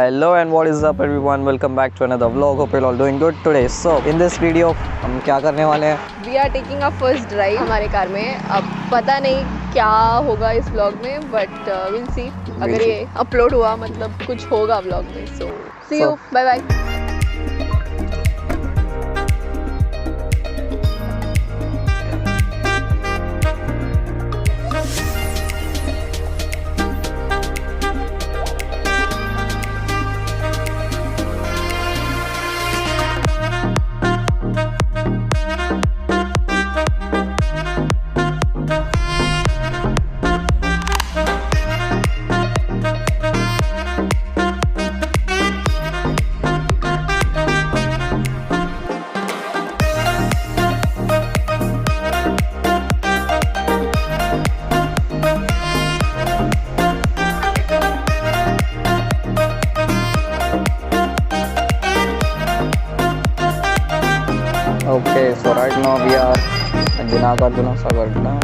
Hello and what is up everyone, welcome back to another vlog. Hope you're all doing good today. So in this video हम क्या करने वाले हैं? We are taking our first drive हमारे car में. अब पता नहीं क्या होगा इस vlog में, but we'll see. अगर ये upload हुआ मतलब कुछ होगा vlog में. So see you, bye bye. Okay, so right now we are at the Nagarjuna Sagar Dam.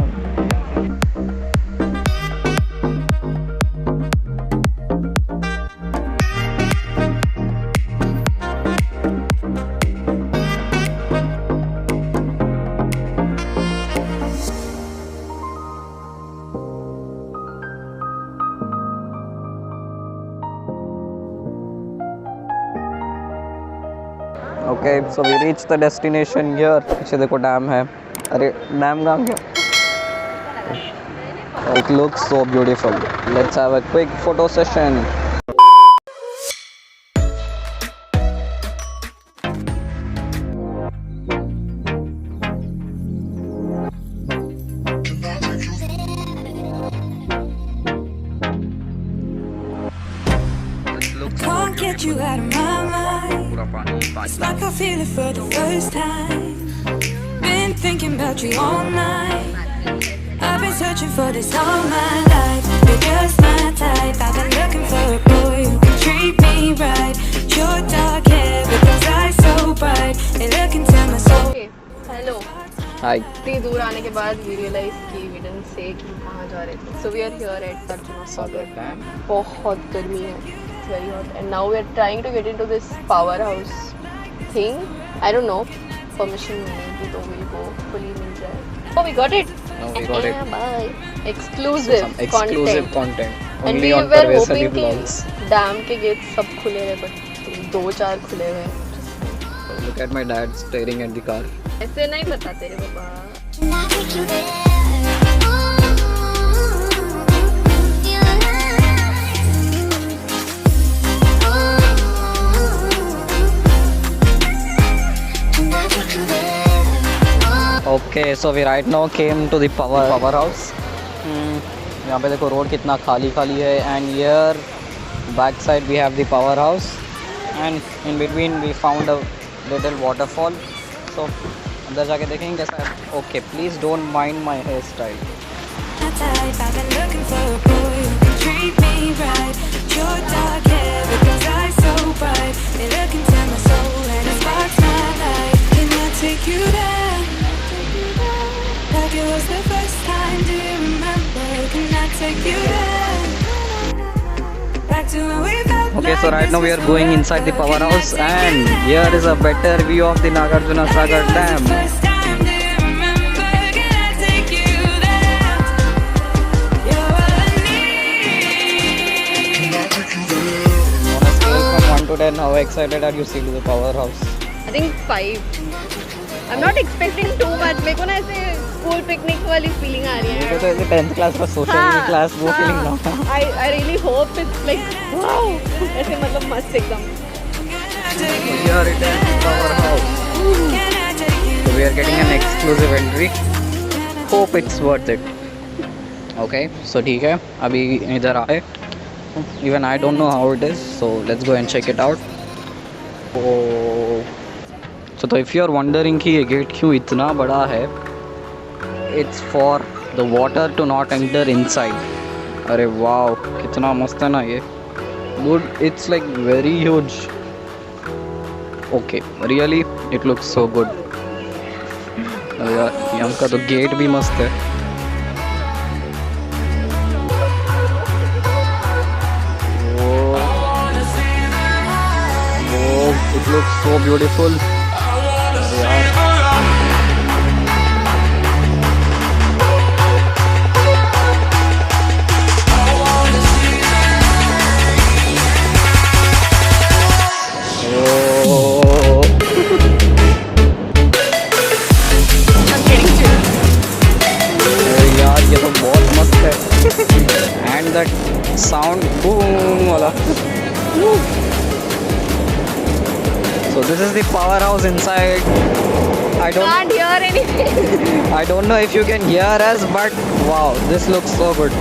Okay, so we reached the destination here. पीछे देखो डैम है. अरे डैम कहाँ गया? It looks so beautiful. Let's have a quick photo session. Can't get you out of my mind. It's like I feel it for the first time. Been thinking about you all night. I've been searching for this all my life. You're just my type. I've been looking for a boy who can treat me right. Your dark hair with those eyes so bright. They look into my soul. Okay, hello. Hi. इतनी दूर आने के बाद we realized कि we didn't say कि कहाँ जा रहे थे. So we are here at Nagarjuna Sagar Dam. बहुत गर्मी है. It's very hot. And now we are trying to get into this powerhouse thing. I don't know. Permission मिलेगी तो we go fully मिल जाए. Oh, we got it. No, we got it. Bye. Exclusive, Some exclusive content. And Only we on were Parvesali hoping vlogs. कि dam के gate सब खुले रहे, but 2-4 खुले हुए हैं. Look at my dad staring at the car. ऐसे नहीं बताते रे बाबा. Okay, so we right now came to the powerhouse. यहाँ पे देखो रोड कितना खाली खाली है. And here back side we have the powerhouse. And in between we found a little waterfall. So अंदर जाके देखेंगे कैसा है. Okay, please don't mind my hairstyle. I've been looking for a boy who can treat me right. Your dark hair with those eyes so bright. They look into my soul and it sparks my light. Can I take you there? Like it was the first time. Do you remember? Can I take you there? Back to when we felt. Okay, so right now we are going inside the powerhouse, and here is a better view of the Nagarjuna Sagar Dam. On a scale from 1 to 10, how excited are you to see the powerhouse? I think 5. I'm not expecting too much. मेरे को ना ऐसे school picnic वाली feeling आ रही मुझे है. तो ऐसे 10th क्लास का सोशल क्लास वो फीलिंग ना. I really hope it's like wow. ऐसे मतलब मस्त एकदम. Here it is, powerhouse. So we are getting an exclusive entry. Hope it's worth it. Okay, so ठीक है. अभी इधर आए. Even I don't know how it is, so let's go and check it out. Oh. So if you are wondering कि ये gate क्यों इतना बड़ा है, it's for the water to not enter inside. अरे वाव, कितना मस्त है ना ये. Dude, it's like very huge. Okay, really, it looks so good. यहाँ का तो गेट भी मस्त है. looks so beautiful. Oh. I'm getting chills. अरे यार ये तो बहुत मस्त है. And that sound boom वाला. So this is the powerhouse inside. I Can't hear anything. I don't know if you can hear us, but wow, this looks so good.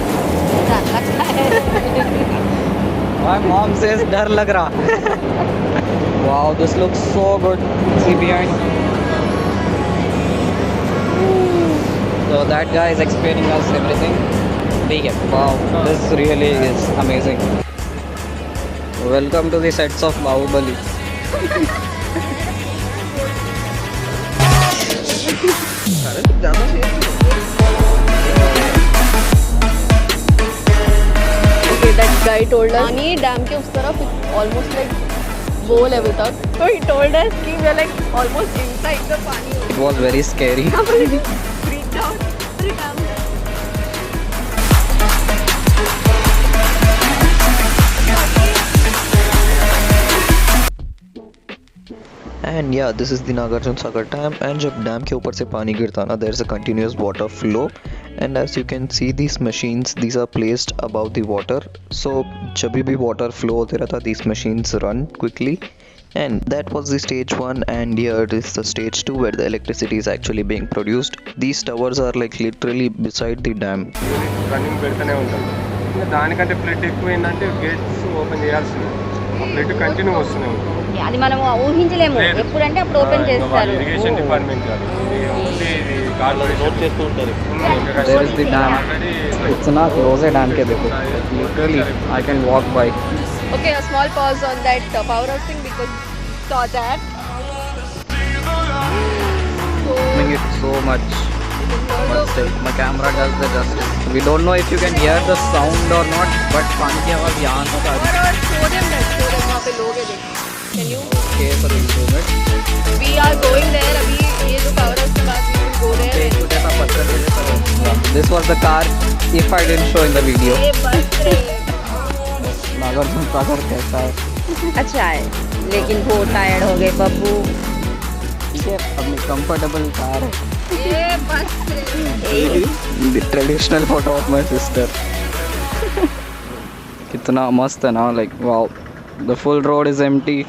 My mom says डर लग रहा. Wow, this looks so good. See behind. So that guy is explaining us everything. ठीक है. Wow, this really is amazing. Welcome to the sets of Bahubali. Okay, that guy told us पानी dam के उस तरफ almost like वो level तक. So he told us कि we are like almost inside the पानी. It was very scary. Freaked out. अरे dam है. And yeah, this is the Nagarjuna Sagar Dam, and जब डैम के ऊपर से पानी गिरता ना, there is a continuous water flow, and as you can see these machines, these are placed above the water, so जब भी water flow होते रहता, these machines run quickly, and that was the stage 1, and here it is the stage 2 where the electricity is actually being produced. These towers are like literally beside the dam. Running పెడుతూనే ఉంటాం. ఇంకా దానికంటే flood ఎక్కువ ఏంటంటే gates open చేయాల్సింది. ఆ flood continue వస్తూనే ఉంటుంది. అది మనం ఊహించలేము ఎప్పుడంటే అప్పుడు ఓపెన్ చేస్తారు ఇరిగేషన్ డిపార్ట్మెంట్ కాదు, ఇది ఓన్లీ కార్పొరేషన్ చేస్తూ ఉంటారు. There is the dam. It's not close a dam के देखो. Literally, I can walk by. Okay, a small pause on that powerhouse thing because saw that. Loving it so much. But still, my camera does the justice. We don't know if you can hear the sound or not, but पानी की आवाज़ यहाँ तक आ रही है. और show them वहाँ पे लोग हैं देखो. Can you? Okay, so we'll do it. We are going there. अभी ये जो powerhouse के बाद we will go there. एक छोटे सा पत्थर है जैसा. This was the car. If I didn't show in the video. ये बस रे. नागार्जुन सागर कैसा है? अच्छा है लेकिन बहुत टायर्ड हो गए बब्बू ठीक है, अपनी कंफर्टेबल कार है. ये बस रे. The traditional photo of my sister. कितना मस्त है ना, like wow. The full road is empty.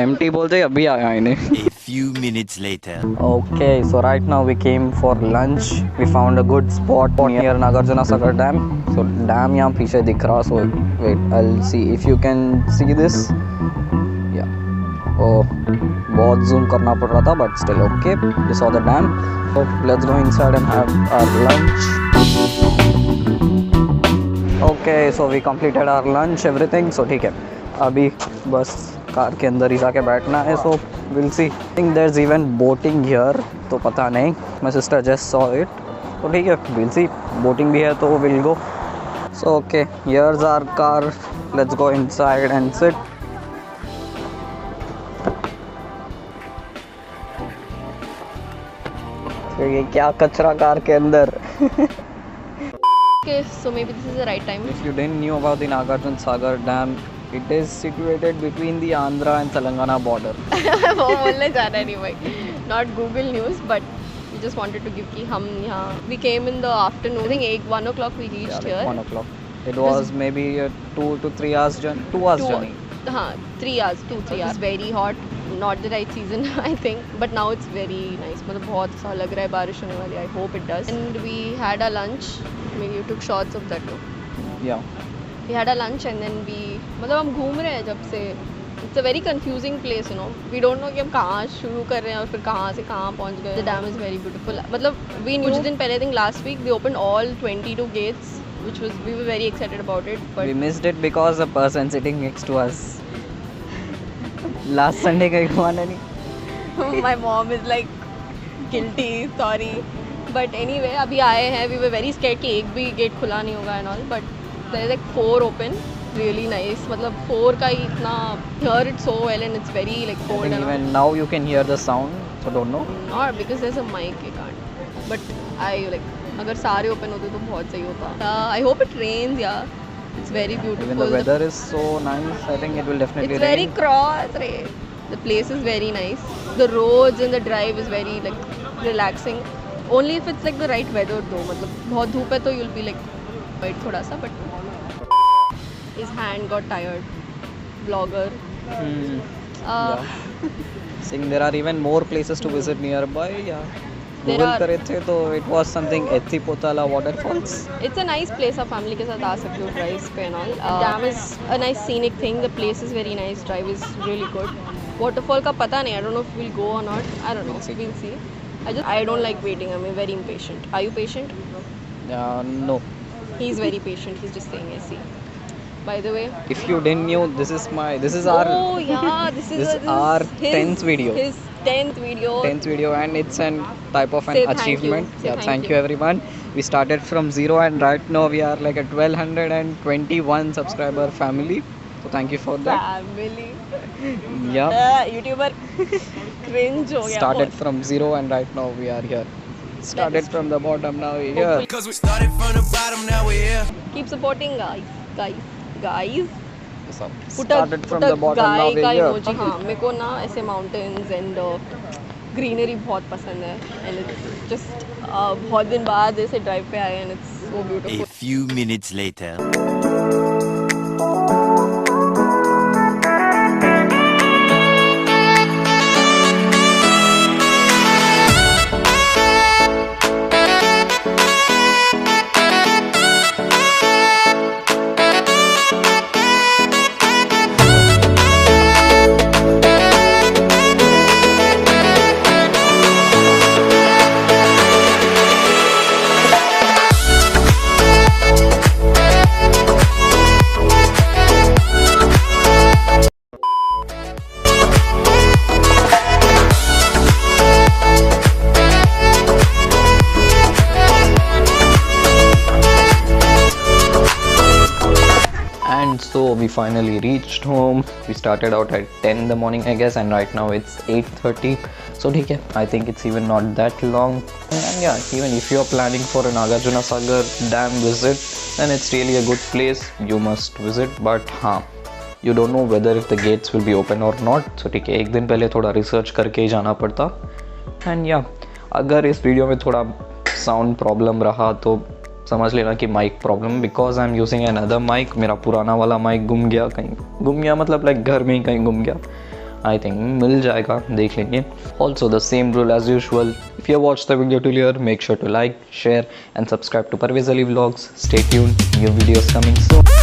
Empty बोलते अभी आया इन्हें. A few minutes later. Okay, so right now we came for lunch. We found a good spot near Nagarjuna Sagar Dam. So dam यहाँ पीछे दिख रहा. So wait, I'll see if you can see this. Yeah. Oh, बहुत zoom करना पड़ रहा था, but still okay. We saw the dam. So let's go inside and have our lunch. Okay, so we completed our lunch, everything. So ठीक है, अभी bus car के अंदर ही जाके बैठना है. So we'll see. I think there's even boating here. तो पता नहीं. My sister just saw it. तो ठीक है, we'll see. Boating भी है तो we'll go. So okay, here's our car. Let's go inside and sit. तो ये क्या कचरा कार के अंदर. Okay, so maybe this is the right time. If you didn't knew about the Nagarjuna Sagar Dam, it is situated between the Andhra and Telangana border. वो बोलने जाना नहीं भाई. Not Google News, but we just wanted to give कि हम यहाँ. We came in the afternoon. I think 1 o'clock we reached Yeah, here. like 1 o'clock. It was maybe a 2 to 3 hours journey. 2 hours journey. हाँ, 3 hours, 2-3 hours. It's very hot. Not the right season, I think. But now it's very nice. मतलब बहुत सा लग रहा है बारिश होने वाली. I hope it does. And we had our lunch. Maybe you took shots of that too. Yeah. We had our lunch and then we मतलब हम घूम रहे हैं जब से. It's a very confusing place, you know. We don't know कि हम कहाँ शुरू कर रहे हैं और फिर कहाँ से कहाँ पहुँच गए. The dam is very beautiful. मतलब we knew कुछ दिन पहले, I think last week, they opened all 22 gates, which was, we were very excited about it. But We missed it because a person sitting next to us. Last Sunday कहीं घुमाना नहीं. my mom is like guilty, sorry. But anyway, अभी आए हैं. We were very scared कि एक भी gate खुला नहीं होगा and all. But there is like 4 open. really nice. मतलब 4 का ही इतना hear it so well and it's very like I cold think and even now you can hear the sound, so don't know. not because there's a mic you can't. But I like अगर सारे open होते तो बहुत सही होता. I hope it rains, yeah. It's very beautiful. Even the weather is so nice. I think it will definitely It's very rain. cross, right? The place is very nice. The roads and the drive is very like relaxing. Only if it's like the right weather though. मतलब बहुत धूप है तो you'll be like wait थोड़ा सा but his hand got tired. Vlogger. Hmm. Uh, Saying there are even more places to visit nearby. Yeah. There Google are- करे थे तो it was something Ethipotala waterfalls. It's a nice place आप family के साथ आ सकते हो drives पे and all. Dam is a nice scenic thing. The place is very nice. Drive is really good. Waterfall का पता नहीं. I don't know if we'll go or not. I don't know. We'll see. I don't like waiting. I'm very impatient. Are you patient? No. He's very patient. He's just saying I see. By the way. If you didn't know, this is our Oh yeah, this is our his 10th video. His 10th video. 10th video, and it's an type of an Say thank you. achievement. Say Yeah, thank thank you. you everyone. We started from zero, and right now we are like a 1221 subscriber family. So thank you for that. Family. Yeah. YouTuber cringe हो गया. Started बहुत. from zero, and right now we are here. Started from the bottom, now we're here. Cause we started from the bottom, now we're here. Keep supporting guys. So, Put started from the bottom, now guy का we're here. emoji. हाँ मेरे को ना ऐसे mountains and greenery बहुत पसंद है and it's just बहुत दिन बाद ऐसे drive पे आए and it's so beautiful. A few minutes later. And so we finally reached home. We started out at 10 in the morning, I guess, and right now it's 8:30. So ठीक है, I think it's even not that long. And yeah, even if you're planning for an Nagarjuna Sagar dam visit, then it's really a good place. You must visit. But हाँ, you don't know whether if the gates will be open or not. So ठीक है, एक दिन पहले थोड़ा research करके ही जाना पड़ता. And yeah, अगर इस वीडियो में थोड़ा साउंड प्रॉब्लम रहा तो समझ लेना कि mic problem, because I am using an other mic. मेरा पुराना वाला माइक गुम गया, कहीं गुम गया मतलब लाइक घर में ही कहीं गुम गया. आई थिंक मिल जाएगा, देख लेंगे. Also the same rule as usual, if you watch the video till here, make sure to like, share and subscribe to Parvez Ali vlogs. Stay tuned, new videos coming soon.